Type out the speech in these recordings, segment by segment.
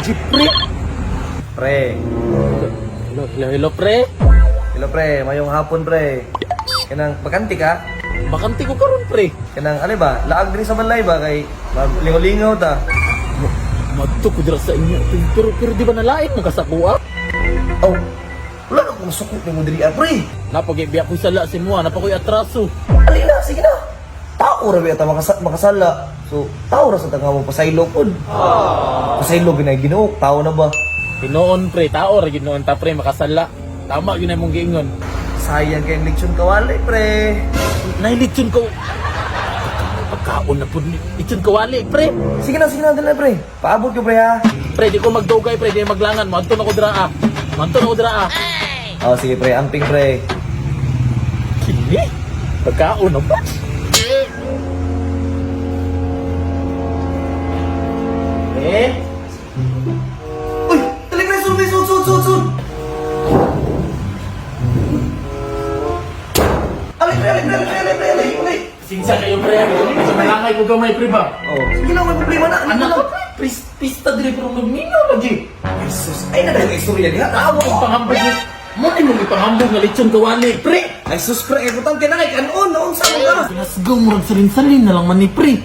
Jeep, pre. Pre. Hello, pre. Hello, pre. Mayong hapon, pre. Kanang bakanti ka? Bakanti ko karon, pre. Kanang ano ba? Laag din sa balay ba? Kay lingaw-lingaw ta. Madto ko dira sa inyo. Pero di ba nalain mo kasakua? Oh, wala na kong sukot ni mo diri, pre. Napag-ibiyak ko sala si mo, napakoy atraso. Alina, sige na. Tao ra ba ita makasala. So, tao ra sa tanga mo pasaylo pod. Pasaylo ginay Ginoo, tao na ba? Tinoon, pre, tao ra gid noon ta, pre, makasala. Tama gyud na mong giingon. Sayang kay leksyon kawali, pre. Nailitsyon ko. Pagkaon na pud ni. Litsyon kawali, pre. Sige na, dala, pre. Paabot ko, pre, ha. Pre, di ko magdugay, pre, di maglangan. Manto na ko dira. Manto na ko dira. Oh, sige, pre. Amping, pre. Kini? Pagkaon na ba? Eh? Uy! Dali, pre. Sun! Alay. Sinsa kayo, pre. Sa malangay ko gamay, pre ba? Oh, sige lang, may problema na. Anak ko, pre. Pista diri pero magminaw lagi. Jesus, ay na dahil istorya niya. Tawa ko. Ipangambog mo. Mo ay mong ipangambog nga lechon kawali, pre. Ay, sus, pre. Ibutang kinakay kanon. Naon sa mo ka. Pinasgaw mo rin salin-salin na lang man ni pre.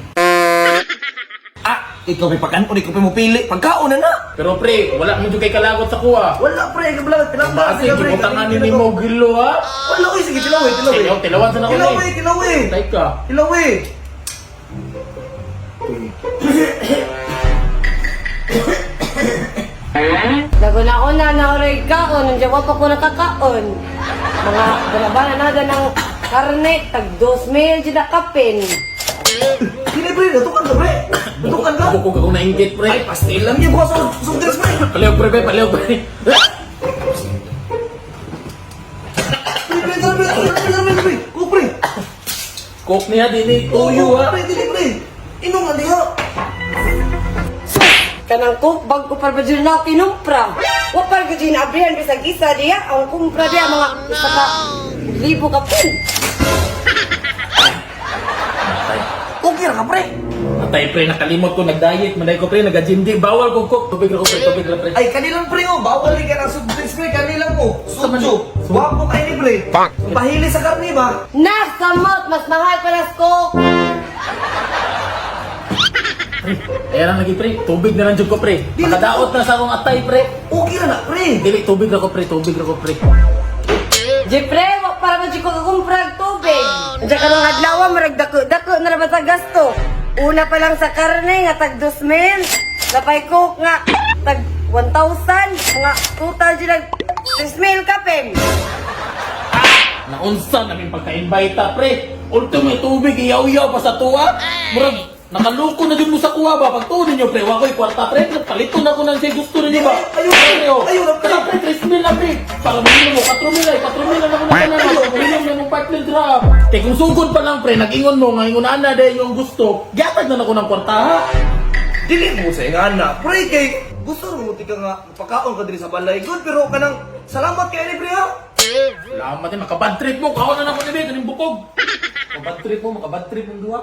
Ikaw may pagkanon. Ikaw may mupili. Pagkaon na na. Pero pre, wala mo dyan kay kalagot sa kuha. Wala, pre. Kablagat. Pinambas. Kasi gibutangan ni mo gilo ha. Wala, uy. Sige, tilawi. Tilawan sa na ko Tilawi. Tay ka. Tilawi. Naguna-una na oray kaon, nandiyan pa ko nakakaon. Mga balabana na dyan ng karne, tag 2,000 dyan na kapin. Hindi, pre. Natukan ka, pre. Natukan ka. Bukog ako nainggit pre. Ay, pastil lang yan. Bukas ako. Sumdres, pre. Paliw pre, paliw pre. Pre. Oh, pre. Cook niya din tuyo ha. Pre, dili, pre. Inom nga diha. Kanang cook, bag ko para ba dyan na kinumpra. Wa para ko dyan abrihan bisag isa diya, ang kumpra diya mga isa ka libo kapin. Okay ra ka, pre. Atay pre, nakalimot ko nag-diet. Manday ko pre, nag-gym di. Bawal ko cook. Tubig na ko pre, tubig na pre. Ay, kanilang pre, oh. Bawal ka ng subdres, pre. Kanilang mo. Sudyo. Sud- Wapo kayo ni, pre. Pahili sa karni ba? Nasamot, mas mahal pa na cook. Kaya lang lagi pre, tubig na lang dyan ko pre. Makadaot na sa akong atay pre. Okay ra na, pre. Dili, tubig na ko pre, tubig na ko pre. Jepre, wa para ba dyan ko kakumpra tubig. Diyan ka nung adlaw, marag dako na naman sa gasto. Una pa lang sa karne, nga tag 2,000. Kapay cook nga, tag 1,000. Mga total dyan 6,000 kapin. Naunsa namin pagka-invite pre. Ultimo tubig, iyaw-iyaw pa sa tuwa. Murag, nakaluko na din mo sa kuha ba? Pag tuwa ninyo pre, wako'y kwarta pre. Paliton ako ng siya gusto ninyo ba? Ayun na, pre. Kaya pre, 3,000 na pre. Para minimum mo, 4,000 ay 4,000 na ako na kanan. Minimum na mong partner drop. Eh kung sugod pa lang pre, nag-ingon mo, ngayon na dahil yung gusto. Gatag na ako ng kwarta ha. Dili mo sa nga na, pre. Kay gusto mo tika nga pagkaon ka diri sa balay. Good, pero kanang salamat kay ni, pre, ha? Salamat eh, makabad trip mo. Kaon na ako ni Bek, kaning bukog. Makabad trip mo, makabad trip mong duwa.